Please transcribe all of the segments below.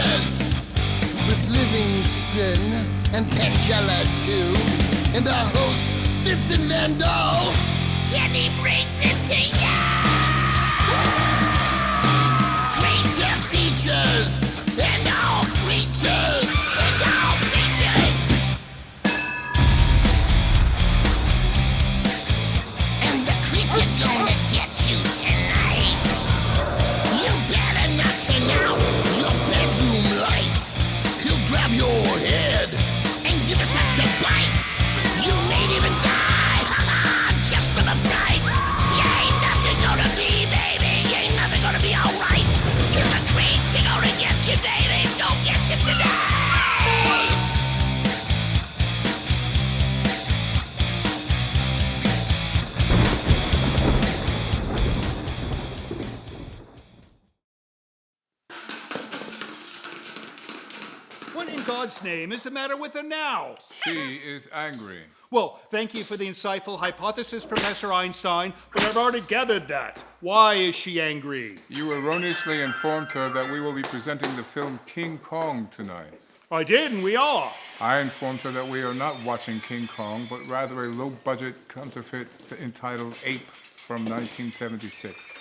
features with Livingston and Tangela too, and our host Vincent Van Dahl, and he brings it to ya. Creature features and all creatures and all features, and the creature gonna get you tonight. You better not turn out your bedroom light. He'll grab your head and give it such a bite. You may even die, just from a fright. You ain't nothing gonna be, baby. You ain't nothing gonna be alright. Cause the creature gonna get you, baby. Don't get you tonight. What in God's name is the matter with her now? She is angry. Well, thank you for the insightful hypothesis, Professor Einstein, but I've already gathered that. Why is she angry? You erroneously informed her that we will be presenting the film King Kong tonight. I did, and we are. I informed her that we are not watching King Kong, but rather a low-budget counterfeit entitled Ape from 1976.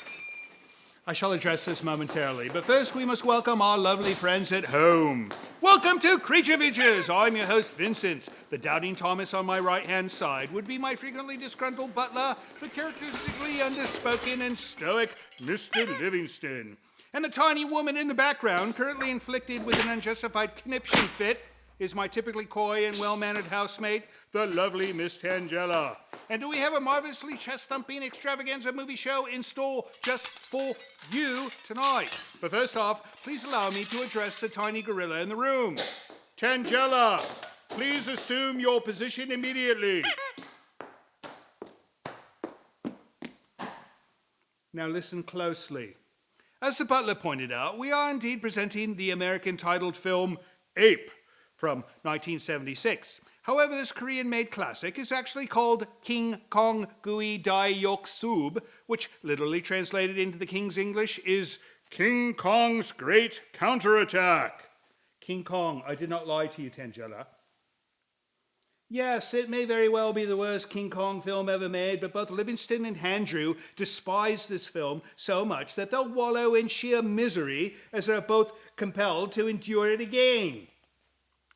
I shall address this momentarily, but first we must welcome our lovely friends at home. Welcome to Creature Features. I'm your host, Vincent. The doubting Thomas on my right-hand side would be my frequently disgruntled butler, the characteristically underspoken and stoic Mr. Livingston. And the tiny woman in the background, currently inflicted with an unjustified conniption fit, is my typically coy and well-mannered housemate, the lovely Miss Tangela. And do we have a marvelously chest-thumping extravaganza movie show in store just for you tonight? But first off, please allow me to address the tiny gorilla in the room. Tangela, please assume your position immediately. Now listen closely. As the butler pointed out, we are indeed presenting the American-titled film Ape from 1976. However, this Korean-made classic is actually called King Kong Gui Dai Yok Sub, which literally translated into the King's English is King Kong's Great Counterattack. King Kong, I did not lie to you, Tangela. Yes, it may very well be the worst King Kong film ever made, but both Livingston and Handrew despise this film so much that they'll wallow in sheer misery as they're both compelled to endure it again.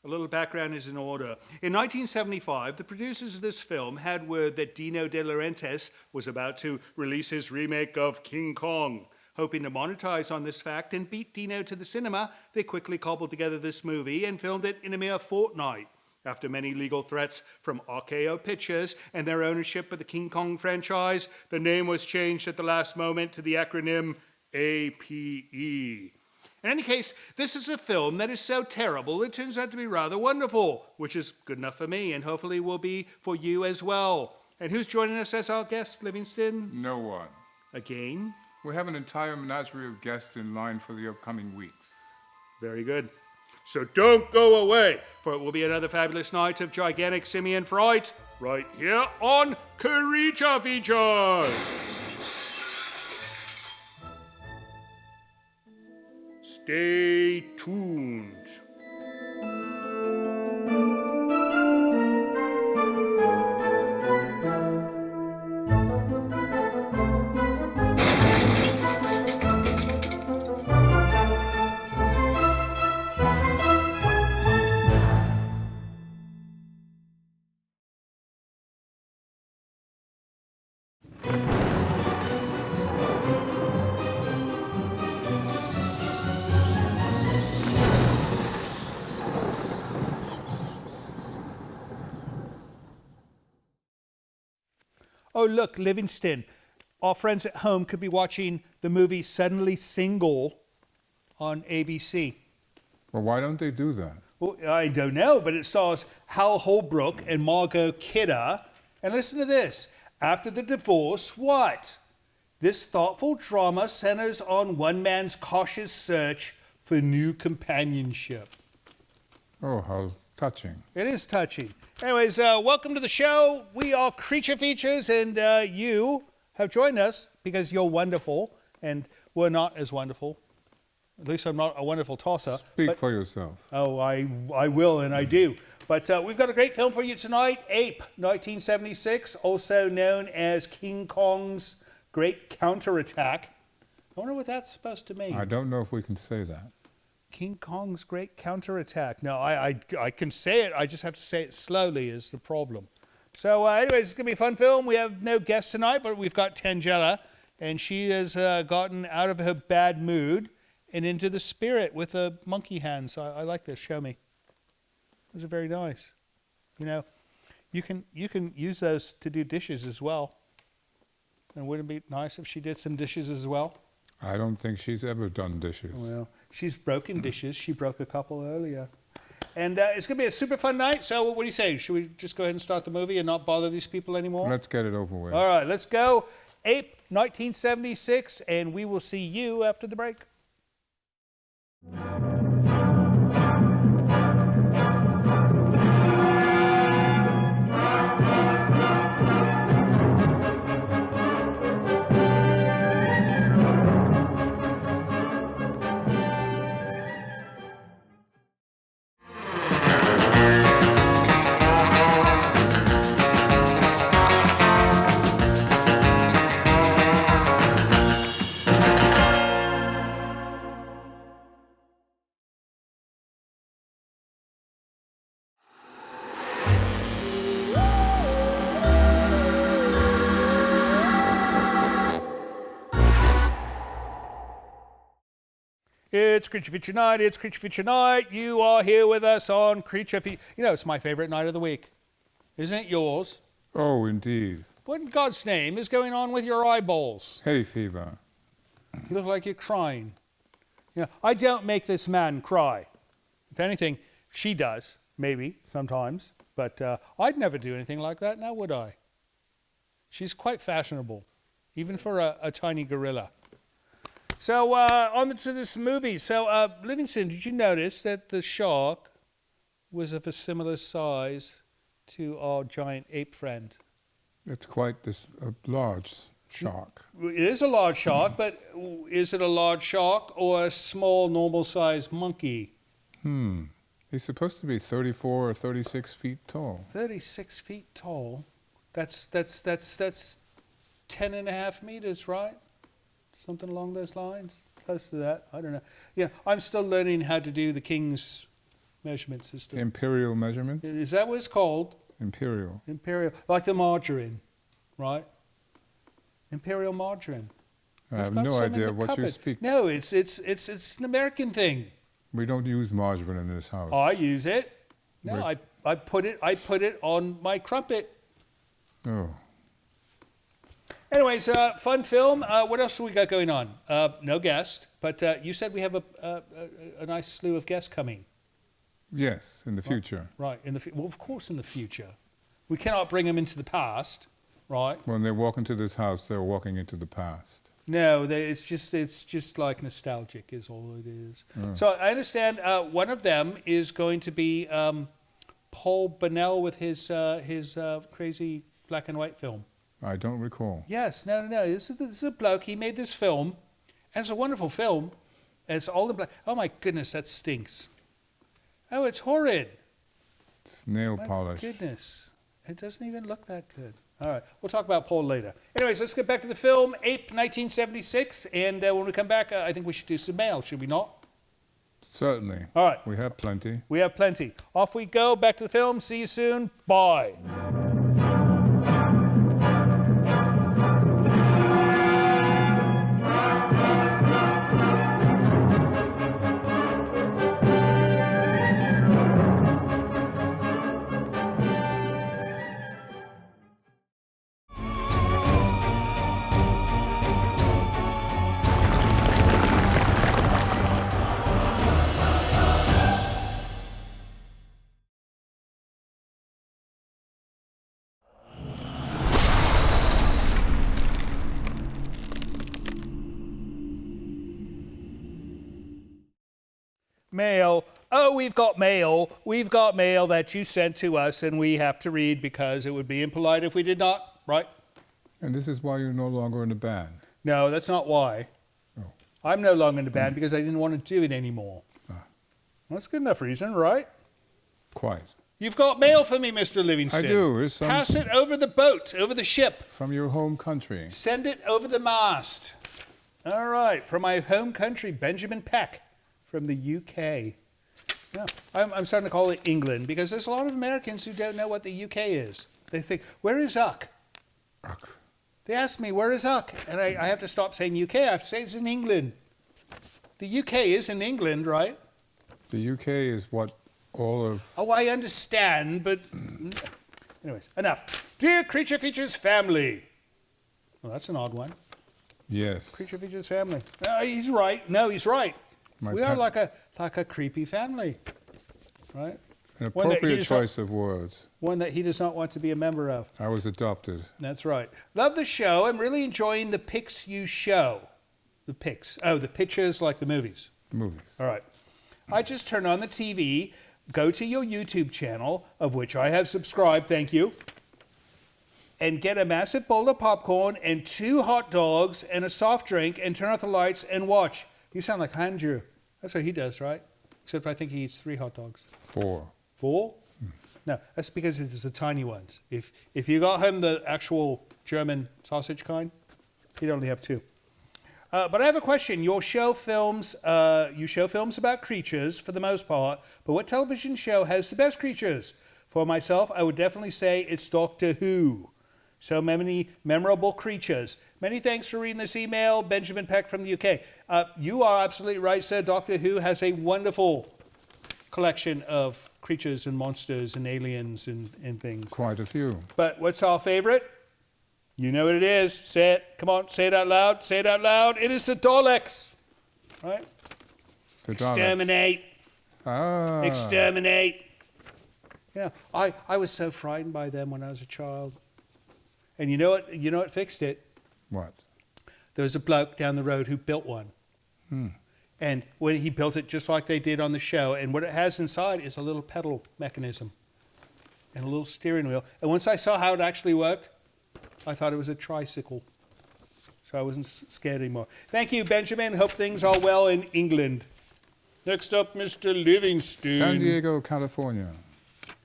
A little background is in order. In 1975, the producers of this film had word that Dino De Laurentiis was about to release his remake of King Kong. Hoping to monetize on this fact and beat Dino to the cinema, they quickly cobbled together this movie and filmed it in a mere fortnight. After many legal threats from RKO Pictures and their ownership of the King Kong franchise, the name was changed at the last moment to the acronym APE. In any case, this is a film that is so terrible it turns out to be rather wonderful, which is good enough for me and hopefully will be for you as well. And who's joining us as our guest, Livingston? No one. Again? We have an entire menagerie of guests in line for the upcoming weeks. Very good. So don't go away, for it will be another fabulous night of gigantic simian fright right here on Creature Features. Stay tuned. Oh, look, Livingston. Our friends at home could be watching the movie Suddenly Single on ABC. Well, why don't they do that? Well, I don't know, but it stars Hal Holbrook and Margot Kidder. And listen to this. After the divorce, what? This thoughtful drama centers on one man's cautious search for new companionship. Oh, how touching. It is touching. Anyways, welcome to the show. We are Creature Features, and you have joined us because you're wonderful, and we're not as wonderful. At least I'm not a wonderful tosser. Speak for yourself. Oh, I will, and I do. But we've got a great film for you tonight, Ape, 1976, also known as King Kong's Great Counterattack. I wonder what that's supposed to mean. I don't know if we can say that. King Kong's Great Counterattack. No, I can say it, I just have to say it slowly is the problem. So anyways, it's going to be a fun film. We have no guest tonight, but we've got Tangela, and she has gotten out of her bad mood and into the spirit with a monkey hand. So I like this. Show me. Those are very nice. You know, you can use those to do dishes as well. And wouldn't it be nice if she did some dishes as well? I don't think she's ever done dishes. Well, she's broken dishes. She broke a couple earlier. And it's going to be a super fun night. So what do you say? Should we just go ahead and start the movie and not bother these people anymore? Let's get it over with. All right, let's go. Ape, 1976, and we will see you after the break. It's Creature Feature Night. It's Creature Feature Night. You are here with us on Creature Feature. You know, it's my favorite night of the week. Isn't it yours? Oh, indeed. What in God's name is going on with your eyeballs? Hay fever. You look like you're crying. You know, I don't make this man cry. If anything, she does, maybe, sometimes. But I'd never do anything like that, now would I? She's quite fashionable, even for a tiny gorilla. So, on to this movie. So, Livingston, did you notice that the shark was of a similar size to our giant ape friend? It's quite a large shark. It is a large shark, but is it a large shark or a small, normal-sized monkey? He's supposed to be 34 or 36 feet tall. 36 feet tall? That's 10 and a half meters, right? Something along those lines? Close to that. I don't know. Yeah, I'm still learning how to do the King's measurement system. Imperial measurement? Is that what it's called? Imperial. Imperial. Like the margarine, right? Imperial margarine. I have no idea what you speak. No, it's an American thing. We don't use margarine in this house. I use it. No, I put it on my crumpet. Oh. Anyways, fun film. What else do we got going on? No guest, but you said we have a nice slew of guests coming. Yes, in the future. Right. Well, of course, in the future. We cannot bring them into the past, right? When they walk into this house, they're walking into the past. No, it's just like nostalgic is all it is. Oh. So I understand one of them is going to be Paul Bonnell with his crazy black and white film. I don't recall. Yes, no. This is a bloke. He made this film, and it's a wonderful film. And it's all in black. Oh my goodness, that stinks. Oh, it's horrid. It's nail polish. My goodness, it doesn't even look that good. All right, we'll talk about Paul later. Anyways, let's get back to the film, Ape, 1976. And when we come back, I think we should do some mail, should we not? Certainly. All right. We have plenty. We have plenty. Off we go. Back to the film. See you soon. Bye. Mail. Oh, we've got mail. We've got mail that you sent to us, and we have to read because it would be impolite if we did not, right? And this is why you're no longer in the band. No, that's not why. Oh. I'm no longer in the band because I didn't want to do it anymore. That's good enough reason, right? Quite. You've got mail for me, Mr. Livingston. I do. It's Pass it over the boat, over the ship. from your home country. Send it over the mast. All right, from my home country, Benjamin Peck from the UK. Yeah, I'm starting to call it England because there's a lot of Americans who don't know what the UK is. They think, where is Uck? Uck. They ask me, where is Uck? And I have to stop saying UK. I have to say it's in England. The UK is in England, right? The UK is what all of... Oh, I understand, but... Anyways, enough. Dear Creature Features family. Well, that's an odd one. Yes. Creature Features family. He's right. No, he's right. We are like a creepy family, right? An appropriate choice of words. One that he does not want to be a member of. I was adopted. That's right. Love the show. I'm really enjoying the pics you show. The pics. Oh, the pictures like the movies. Movies. All right. I just turn on the TV, go to your YouTube channel, of which I have subscribed, thank you, and get a massive bowl of popcorn and 2 hot dogs and a soft drink and turn off the lights and watch. You sound like Andrew. That's what he does, right? Except I think he eats 3 hot dogs. 4. 4? No, that's because it's the tiny ones. If you got him the actual German sausage kind, he'd only have 2. But I have a question. You show films about creatures for the most part, but what television show has the best creatures? For myself, I would definitely say it's Doctor Who. So many memorable creatures. Many thanks for reading this email, Benjamin Peck from the UK. You are absolutely right, sir. Doctor Who has a wonderful collection of creatures and monsters and aliens and things. Quite a few. But what's our favorite? You know what it is. Say it. Come on, say it out loud. Say it out loud. It is the Daleks. Right? The Exterminate. Daleks. Exterminate. Yeah, I was so frightened by them when I was a child. And you know what fixed it? What? There was a bloke down the road who built one. And when he built it just like they did on the show, and what it has inside is a little pedal mechanism and a little steering wheel. And once I saw how it actually worked, I thought it was a tricycle. So I wasn't scared anymore. Thank you, Benjamin. Hope things are well in England. Next up, Mr. Livingston. San Diego, California.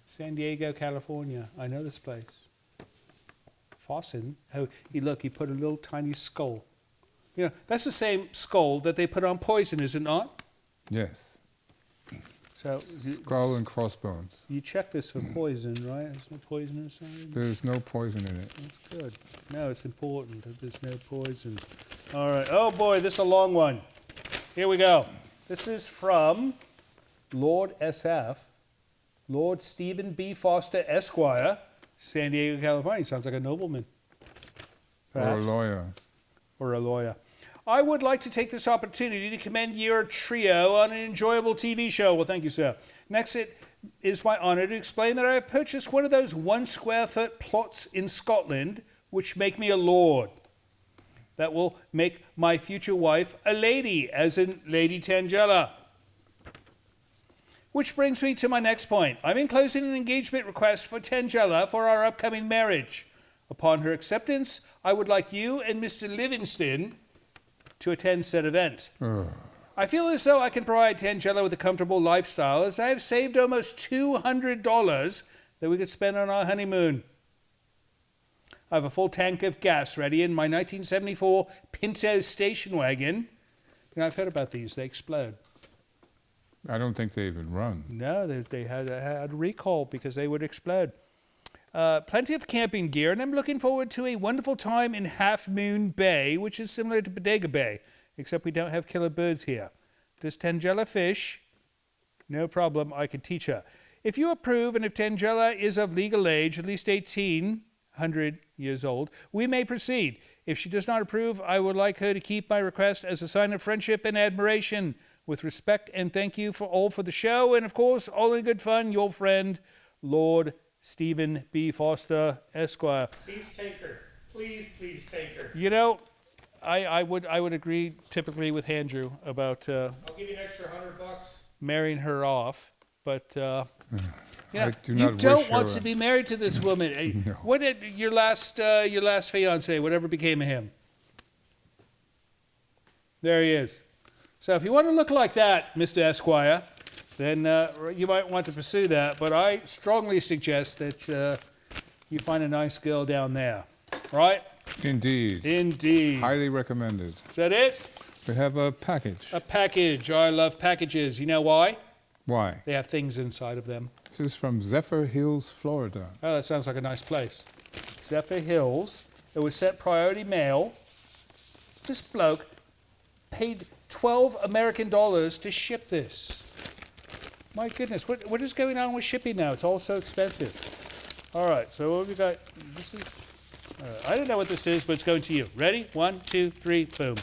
San Diego, California. I know this place. Fawson. Oh, he put a little tiny skull. You know, that's the same skull that they put on poison, is it not? Yes. So Skull and crossbones. you check this for poison, right? There's no poison inside? There's no poison in it. That's good. No, it's important that there's no poison. All right. Oh, boy, this is a long one. Here we go. This is from Lord SF, Lord Stephen B. Foster, Esquire, San Diego, California. Sounds like a nobleman. Or a Perhaps. lawyer. Or a lawyer. I would like to take this opportunity to commend your trio on an enjoyable TV show. Well, thank you, sir. Next, it is my honor to explain that I have purchased one of those 1 square foot plots in Scotland, which make me a lord. That will make my future wife a lady, as in Lady Tangella. Which brings me to my next point. I'm enclosing an engagement request for Tangella for our upcoming marriage. Upon her acceptance, I would like you and Mr. Livingston to attend said event. I feel as though I can provide Tangella with a comfortable lifestyle, as I have saved almost $200 that we could spend on our honeymoon. I have a full tank of gas ready in my 1974 Pinto station wagon. You know, I've heard about these. They explode. I don't think they even run. No, they had a recall because they would explode. Plenty of camping gear, and I'm looking forward to a wonderful time in Half Moon Bay, which is similar to Bodega Bay, except we don't have killer birds here. Does Tangella fish? No problem, I can teach her. If you approve, and if Tangella is of legal age, at least 100 years old, we may proceed. If she does not approve, I would like her to keep my request as a sign of friendship and admiration. With respect and thank you for the show, and of course, all in good fun, your friend, Lord Stephen B. Foster, Esquire. Please take her. Please take her. You know, I would agree typically with Andrew about I'll give you an extra $100 marrying her off, but you know, you don't want to be married to this woman. No. What did your last fiance, whatever became of him? There he is. So if you want to look like that, Mr. Esquire, then you might want to pursue that. But I strongly suggest that you find a nice girl down there. Right? Indeed. Indeed. Highly recommended. Is that it? We have a package. A package. I love packages. You know why? Why? They have things inside of them. This is from Zephyr Hills, Florida. Oh, that sounds like a nice place. Zephyr Hills. It was sent priority mail. This bloke paid $12 American to ship this. My goodness, what is going on with shipping now? It's all so expensive. All right, so what have we got? This is, I don't know what this is, but it's going to you. Ready? 1, 2, 3, boom.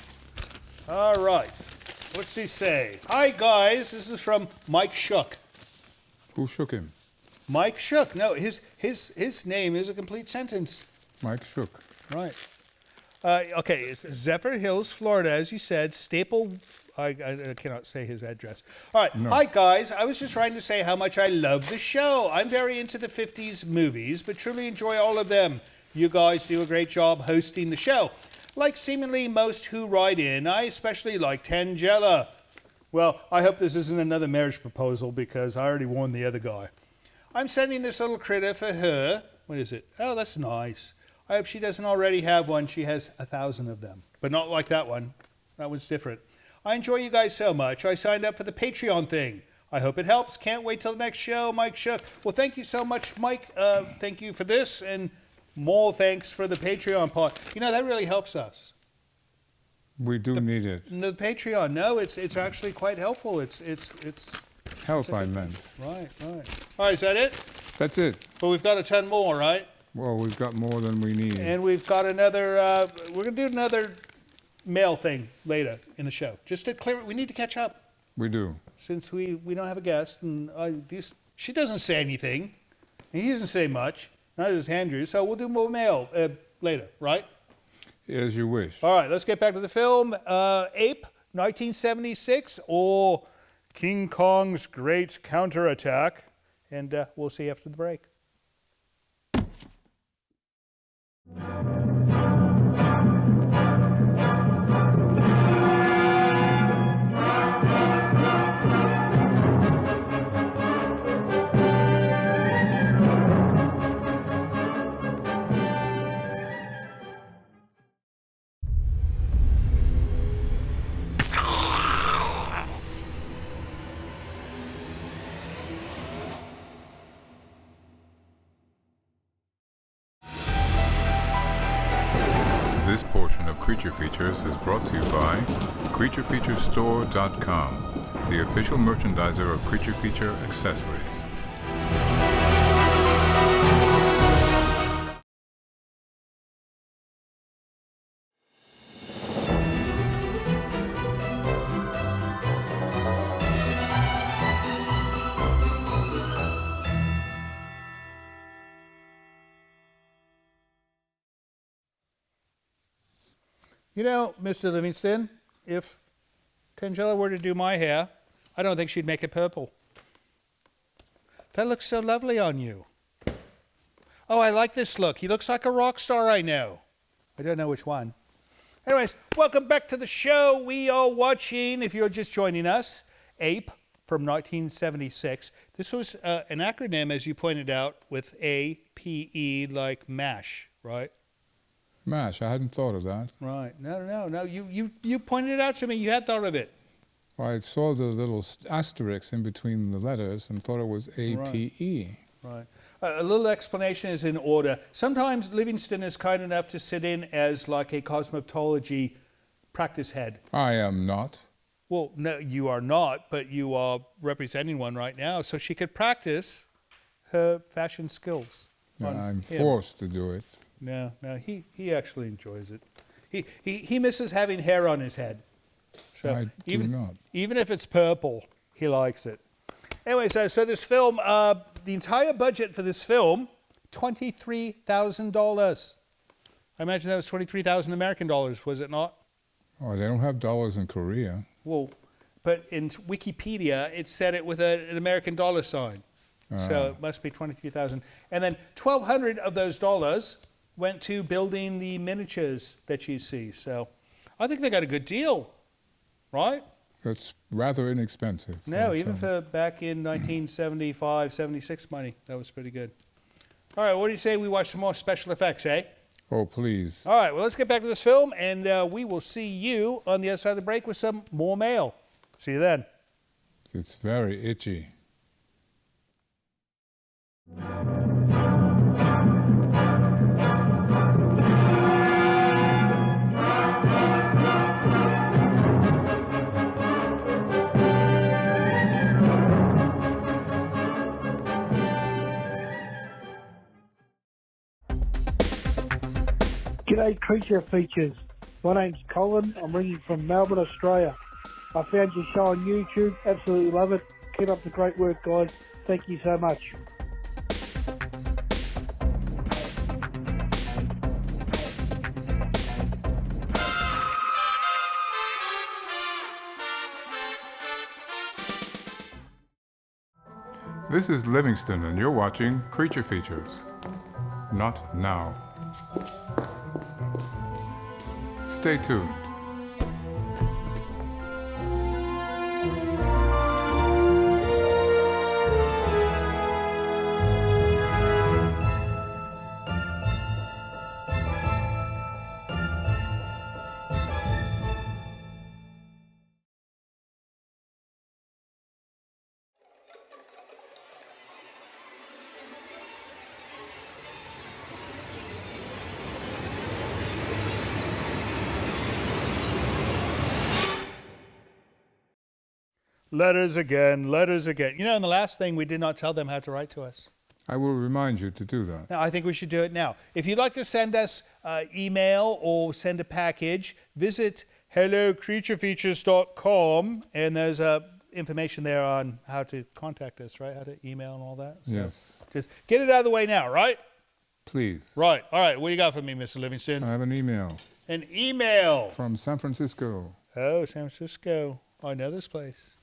All right. What's he say? Hi, guys. This is from Mike Shook. Who shook him? Mike Shook. No, his name is a complete sentence. Mike Shook. Right. Okay, it's Zephyr Hills, Florida, as you said. Staple. I cannot say his address. All right. No. Hi, guys. I was just trying to say how much I love the show. I'm very into the 50s movies, but truly enjoy all of them. You guys do a great job hosting the show. Like seemingly most who write in, I especially like Tangela. Well, I hope this isn't another marriage proposal because I already warned the other guy. I'm sending this little critter for her. What is it? Oh, that's nice. I hope she doesn't already have one. She has 1,000 of them, but not like that one. That one's different. I enjoy you guys so much. I signed up for the Patreon thing. I hope it helps. Can't wait till the next show. Mike Shook. Well, thank you so much, Mike. Thank you for this, and more thanks for the Patreon part. You know, that really helps us. We do need it. The Patreon, no, it's actually quite helpful. It's help, I meant. Right. All right, is that it? That's it. But we've got a ton more, right? Well, we've got more than we need. And we've got another, we're going to do another mail thing later in the show. Just to clear it, we need to catch up. We do. Since we don't have a guest, and she doesn't say anything, and he doesn't say much, neither does Andrew, so we'll do more mail later, right? As you wish. All right, let's get back to the film. Ape, 1976, or King Kong's Great Counterattack. And we'll see you after the break. This portion of Creature Features is brought to you by CreatureFeatureStore.com, the official merchandiser of Creature Feature accessories. You know, Mr. Livingston, if Tangela were to do my hair, I don't think she'd make it purple. That looks so lovely on you. Oh, I like this look. He looks like a rock star I know. I don't know which one. Anyways, welcome back to the show. We are watching, if you're just joining us, Ape from 1976. This was an acronym, as you pointed out, with A-P-E, like MASH, right? MASH, I hadn't thought of that. Right. No. You pointed it out to me. You had thought of it. Well, I saw the little asterisk in between the letters and thought it was A-P-E. Right. A little explanation is in order. Sometimes Livingston is kind enough to sit in as like a cosmetology practice head. I am not. Well, no, you are not, but you are representing one right now, so she could practice her fashion skills. Yeah, I'm forced to do it. No, he actually enjoys it. He misses having hair on his head. So I do not. Even if it's purple, he likes it. Anyway, so this film, the entire budget for this film, $23,000. I imagine that was 23,000 American dollars, was it not? Oh, they don't have dollars in Korea. Well, but in Wikipedia, it said it with an American dollar sign. So it must be 23,000. And then 1,200 of those dollars went to building the miniatures that you see. So I think they got a good deal. right? That's rather inexpensive. No, even for back in 1975, 76 money, that was pretty good. All right, what do you say we watch some more special effects, eh? Oh, please. All right, well, let's get back to this film, and we will see you on the other side of the break with some more mail. See you then. It's very itchy. G'day, Creature Features. My name's Colin. I'm ringing from Melbourne, Australia. I found your show on YouTube. Absolutely love it. Keep up the great work, guys. Thank you so much. This is Livingston, and you're watching Creature Features. Not now. Stay tuned. Letters again, letters again. You know, and the last thing, we did not tell them how to write to us. I will remind you to do that. Now, I think we should do it now. If you'd like to send us email or send a package, visit hellocreaturefeatures.com, and there's information there on how to contact us, right? How to email and all that. So Yes. just get it out of the way now, right? Please. Right. All right. What do you got for me, Mr. Livingston? I have an email An email. from San Francisco. Oh, San Francisco. Oh, I know this place.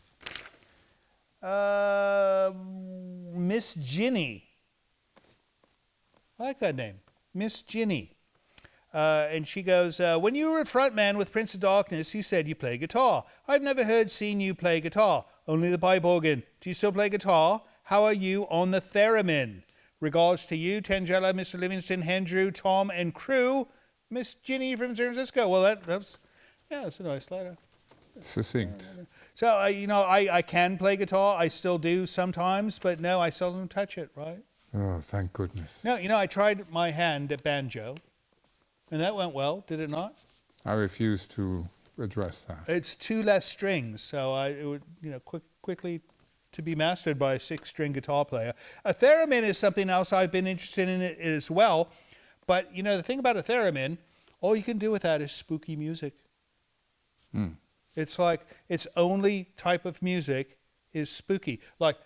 Miss Ginny. I like that name. Miss Ginny. And she goes, when you were a frontman with Prince of Darkness, you said you play guitar. I've never seen you play guitar, only the pipe organ. Do you still play guitar? How are you on the theremin? Regards to you, Tangela, Mr. Livingston, Andrew, Tom, and crew. Miss Ginny from San Francisco. Well, that's a nice letter. Succinct. So, I can play guitar. I still do sometimes, but no, I seldom touch it, right? Oh, thank goodness. No, I tried my hand at banjo, and that went well, did it not? I refuse to address that. It's 2 less strings, so it would, quickly to be mastered by a 6-string guitar player. A theremin is something else I've been interested in it as well, but, the thing about a theremin, all you can do with that is spooky music. It's like its only type of music is spooky. Like,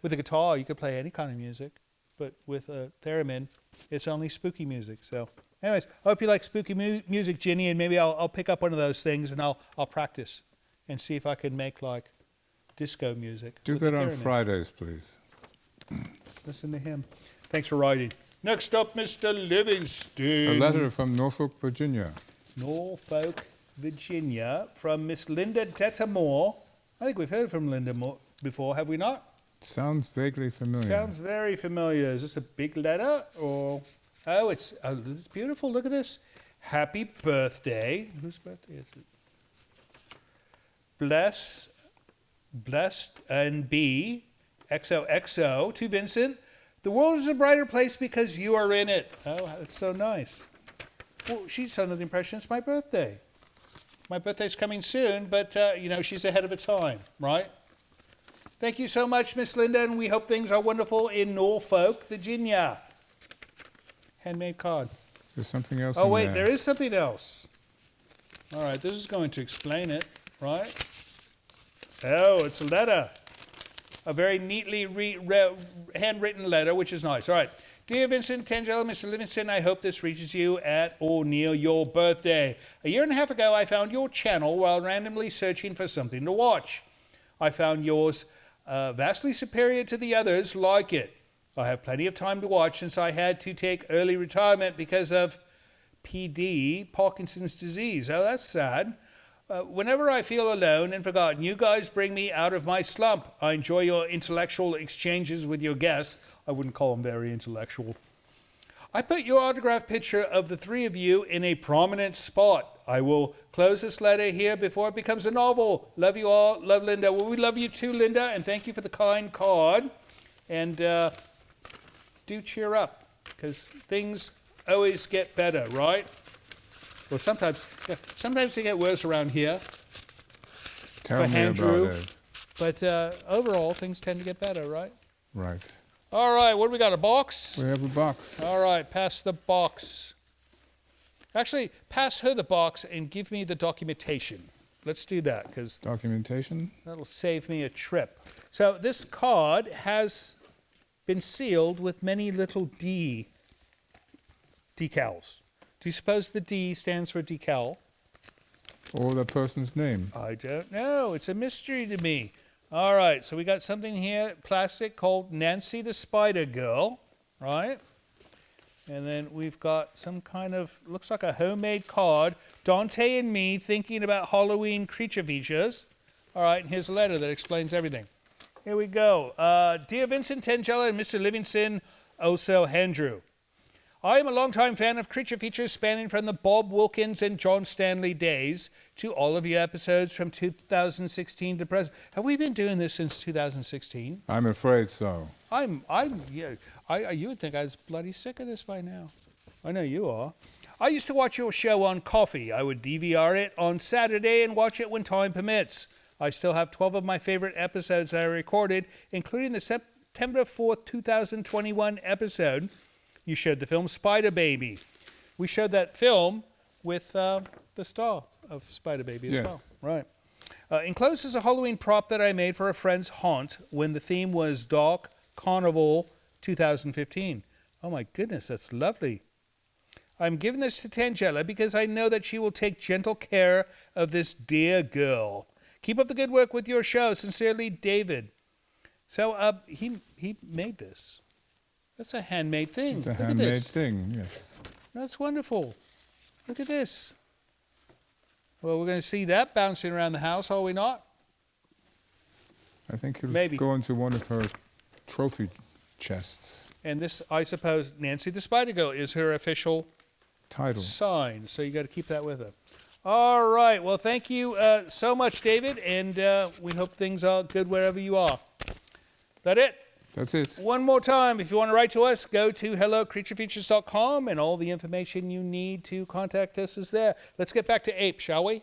with a guitar, you could play any kind of music, but with a theremin, it's only spooky music. So, anyways, I hope you like spooky music, Ginny, and maybe I'll pick up one of those things and I'll practice and see if I can make like disco music. Do that on Fridays, please. Listen to him. Thanks for writing. Next up, Mr. Livingston. A letter from Norfolk, Virginia. Norfolk, Virginia, from Miss Linda Dettamore. I think we've heard from Linda before, have we not? Sounds vaguely familiar. Sounds very familiar. Is this a big letter? Or it's beautiful. Look at this. Happy birthday. Whose birthday is it? Blessed and be XOXO to Vincent. The world is a brighter place because you are in it. Oh, that's so nice. Well, she's under the impression it's my birthday. My birthday's coming soon, but, she's ahead of her time, right? Thank you so much, Miss Linda, and we hope things are wonderful in Norfolk, Virginia. Handmade card. There's something else Oh, in wait, there. there is something else. All right, this is going to explain it, right? Oh, it's a letter. A very neatly handwritten letter, which is nice. All right. Dear Vincent, Tangela, Mr. Livingston, I hope this reaches you at or near your birthday. A year and a half ago, I found your channel while randomly searching for something to watch. I found yours vastly superior to the others like it. I have plenty of time to watch since I had to take early retirement because of PD, Parkinson's disease. Oh, that's sad. Whenever I feel alone and forgotten, you guys bring me out of my slump. I enjoy your intellectual exchanges with your guests. I wouldn't call them very intellectual. I put your autographed picture of the three of you in a prominent spot. I will close this letter here before it becomes a novel. Love you all. Love Linda. Well, we love you too, Linda, and thank you for the kind card. And do cheer up, because things always get better, right? Well, sometimes they get worse around here. Tell me Andrew, about it. But overall, things tend to get better, right? Right. All right, what do we got, a box? We have a box. All right, pass the box. Actually, pass her the box and give me the documentation. Let's do that, because Documentation? that'll save me a trip. So this card has been sealed with many little D decals. Do you suppose the D stands for decal? Or the person's name? I don't know. It's a mystery to me. All right, so we got something here, plastic, called Nancy the Spider Girl, right? And then we've got some kind of, looks like a homemade card. Dante and me thinking about Halloween creature features. All right, and here's a letter that explains everything. Here we go. Dear Vincent Tangella and Mr. Livingston, also Andrew. I am a longtime fan of creature features spanning from the Bob Wilkins and John Stanley days to all of your episodes from 2016 to present. Have we been doing this since 2016? I'm afraid so. You would think I was bloody sick of this by now. I know you are. I used to watch your show on Coffee. I would DVR it on Saturday and watch it when time permits. I still have 12 of my favorite episodes that I recorded, including the September 4th, 2021 episode. You showed the film Spider Baby. We showed that film with the star of Spider Baby as well. Right. Enclosed is a Halloween prop that I made for a friend's haunt when the theme was Dark Carnival 2015. Oh my goodness, that's lovely. I'm giving this to Tangella because I know that she will take gentle care of this dear girl. Keep up the good work with your show. Sincerely, David. So he made this. That's a handmade thing. It's a handmade thing, yes. That's wonderful. Look at this. Well, we're going to see that bouncing around the house, are we not? I think it'll Maybe. go into one of her trophy chests. And this, I suppose, Nancy the Spider Girl is her official Title. sign. So you got to keep that with her. All right. Well, thank you so much, David. And we hope things are good wherever you are. That it? That's it. One more time, if you want to write to us, go to hellocreaturefeatures.com and all the information you need to contact us is there. Let's get back to Ape, shall we?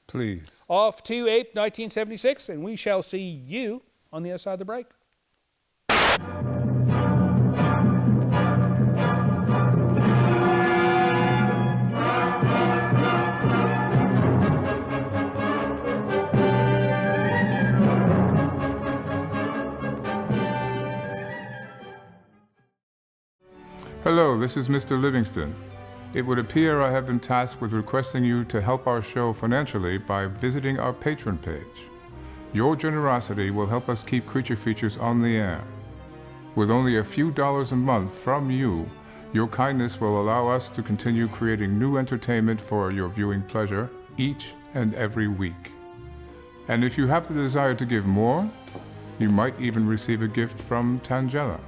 Please. Off to Ape 1976, and we shall see you on the other side of the break. Hello, this is Mr. Livingston. It would appear I have been tasked with requesting you to help our show financially by visiting our Patreon page. Your generosity will help us keep Creature Features on the air. With only a few dollars a month from you, your kindness will allow us to continue creating new entertainment for your viewing pleasure each and every week. And if you have the desire to give more, you might even receive a gift from Tangella.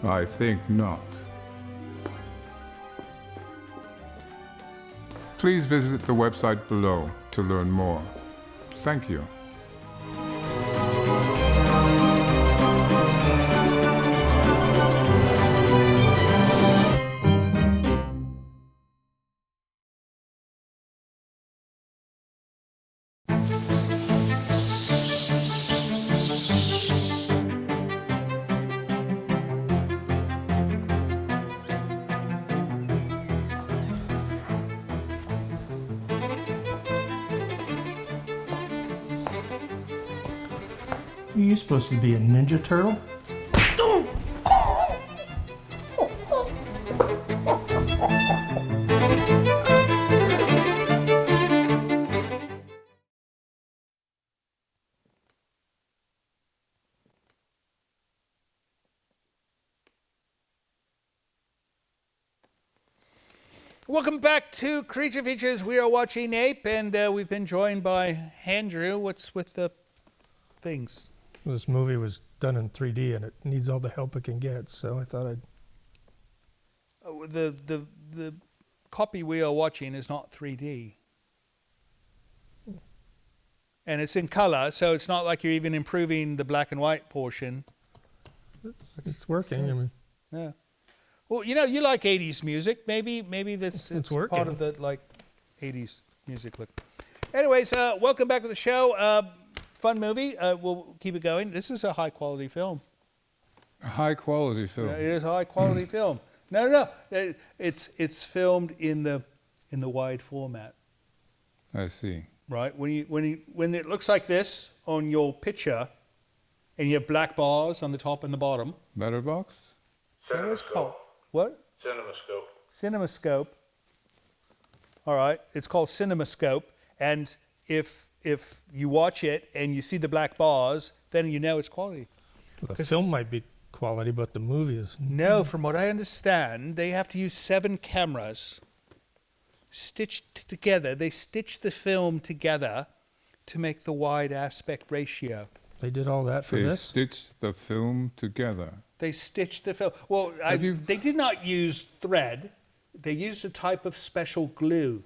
I think not. Please visit the website below to learn more. Thank you. Are you supposed to be a Ninja Turtle? Welcome back to Creature Features. We are watching Ape, and we've been joined by Andrew. What's with the things? This movie was done in 3D, and it needs all the help it can get, so I thought I'd... The copy we are watching is not 3D. And it's in color, so it's not like you're even improving the black and white portion. It's working. I mean, Yeah. Well, you like 80s music. Maybe it's working. part of the 80s music look. Anyways, welcome back to the show. Fun movie. We'll keep it going. This is a high quality film. A high-quality film. It is a high quality film. No. It's filmed in the wide format. I see. Right. When it looks like this on your picture, and you have black bars on the top and the bottom. Letterbox? So what's it called? What? Cinemascope. Cinemascope. All right. It's called Cinemascope, and if you watch it and you see the black bars, then you know it's quality. the film might be quality, but the movie is... No, from what I understand, they have to use 7 cameras stitched together. They stitch the film together to make the wide aspect ratio. They did all that for They this? stitched the film together. They stitched the film. Well, they did not use thread. They used a type of special glue.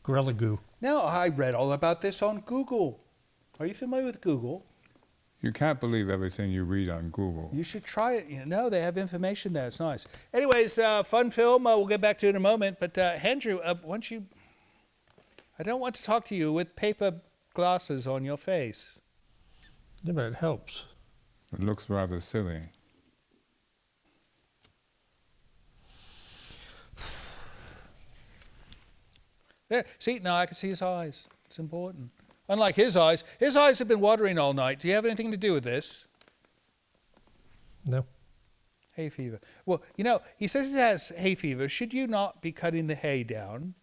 Gorilla Glue. Now, I read all about this on Google. Are you familiar with Google? You can't believe everything you read on Google. You should try it. No, they have information there. It's nice. Anyways, fun film. We'll get back to it in a moment. But Andrew, once you... I don't want to talk to you with paper glasses on your face. Yeah, but it helps. It looks rather silly. There. See, now I can see his eyes. It's important. Unlike his eyes have been watering all night. Do you have anything to do with this? No. Hay fever. Well, he says he has hay fever. Should you not be cutting the hay down?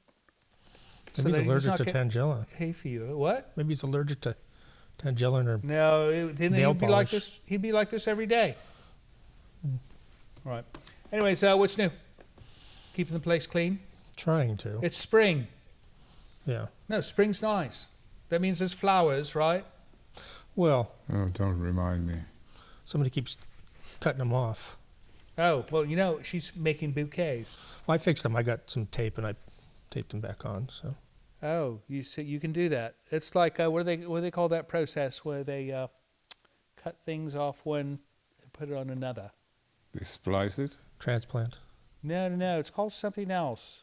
Maybe he's that he does allergic not to get Tangella. Hay fever. What? Maybe he's allergic to Tangella or... No, then Nail he'd be like polish. this. He'd be like this every day. Right. Anyways, what's new? Keeping the place clean? Trying to. It's spring. Yeah. No, spring's nice. That means there's flowers, right? Well, Oh, don't remind me. somebody keeps cutting them off. Oh, well, she's making bouquets. Well, I fixed them. I got some tape and I taped them back on, so... Oh, you can do that. It's like what do they call that process where they cut things off one and put it on another? They splice it? Transplant. No. It's called something else.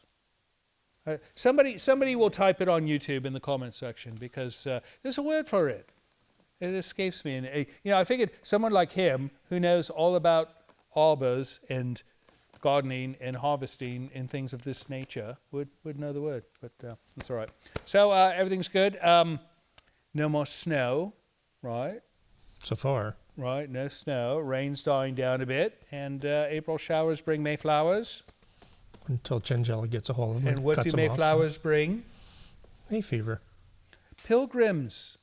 Somebody will type it on YouTube in the comment section because there's a word for it. It escapes me, and I figured someone like him who knows all about arbors and gardening and harvesting and things of this nature would know the word, but that's all right. So everything's good. No more snow, right? So far. Right, no snow. Rain's dying down a bit, and April showers bring May flowers. Until Tangella gets a hold of them And what do cuts May them off. flowers bring? Hay fever. Pilgrims.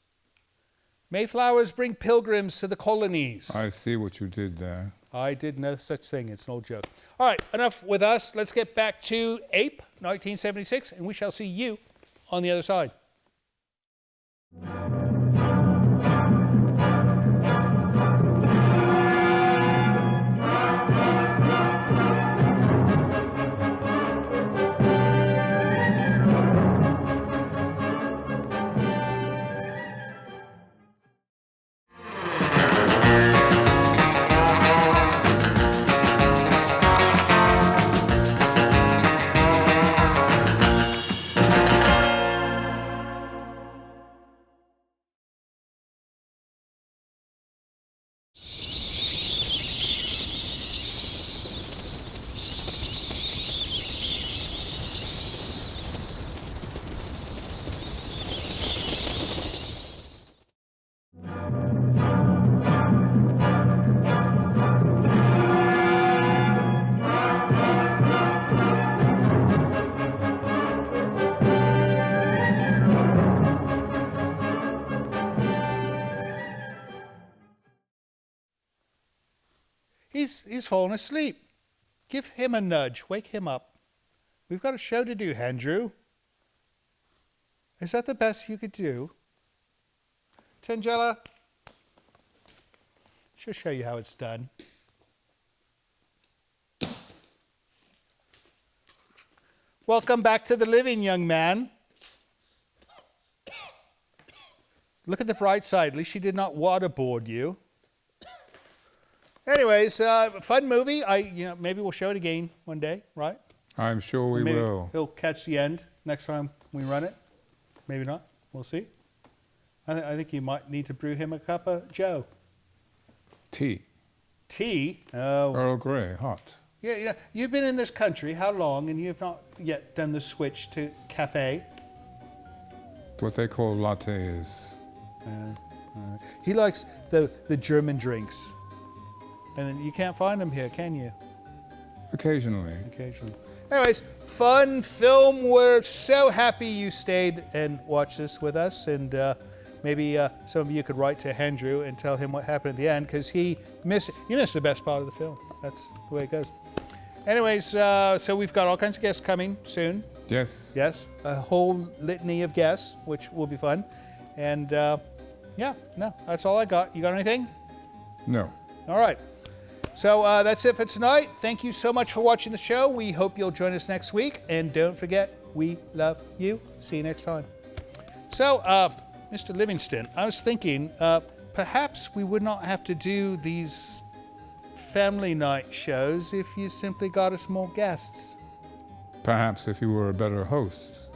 Mayflowers bring pilgrims to the colonies. I see what you did there. I did no such thing. It's an old joke. All right, enough with us. Let's get back to Ape, 1976, and we shall see you on the other side. He's fallen asleep. Give him a nudge. Wake him up. We've got a show to do, Andrew. Is that the best you could do? Tangela, she'll show you how it's done. Welcome back to the living, young man. Look at the bright side. At least she did not waterboard you. Anyways, fun movie. Maybe we'll show it again one day, right? I'm sure we Maybe will. he'll catch the end next time we run it. Maybe not. We'll see. I think you might need to brew him a cup of Joe. Tea. Tea? Oh. Earl Grey, hot. Yeah. You've been in this country how long, and you've not yet done the switch to cafe? What they call lattes. He likes the German drinks. And you can't find them here, can you? Occasionally. Anyways, fun film. We're so happy you stayed and watched this with us. And maybe some of you could write to Andrew and tell him what happened at the end, because you missed the best part of the film. That's the way it goes. Anyways, so we've got all kinds of guests coming soon. Yes. Yes, a whole litany of guests, which will be fun. And that's all I got. You got anything? No. All right. So that's it for tonight. Thank you so much for watching the show. We hope you'll join us next week. And don't forget, we love you. See you next time. So, Mr. Livingston, I was thinking perhaps we would not have to do these family night shows if you simply got us more guests. Perhaps if you were a better host.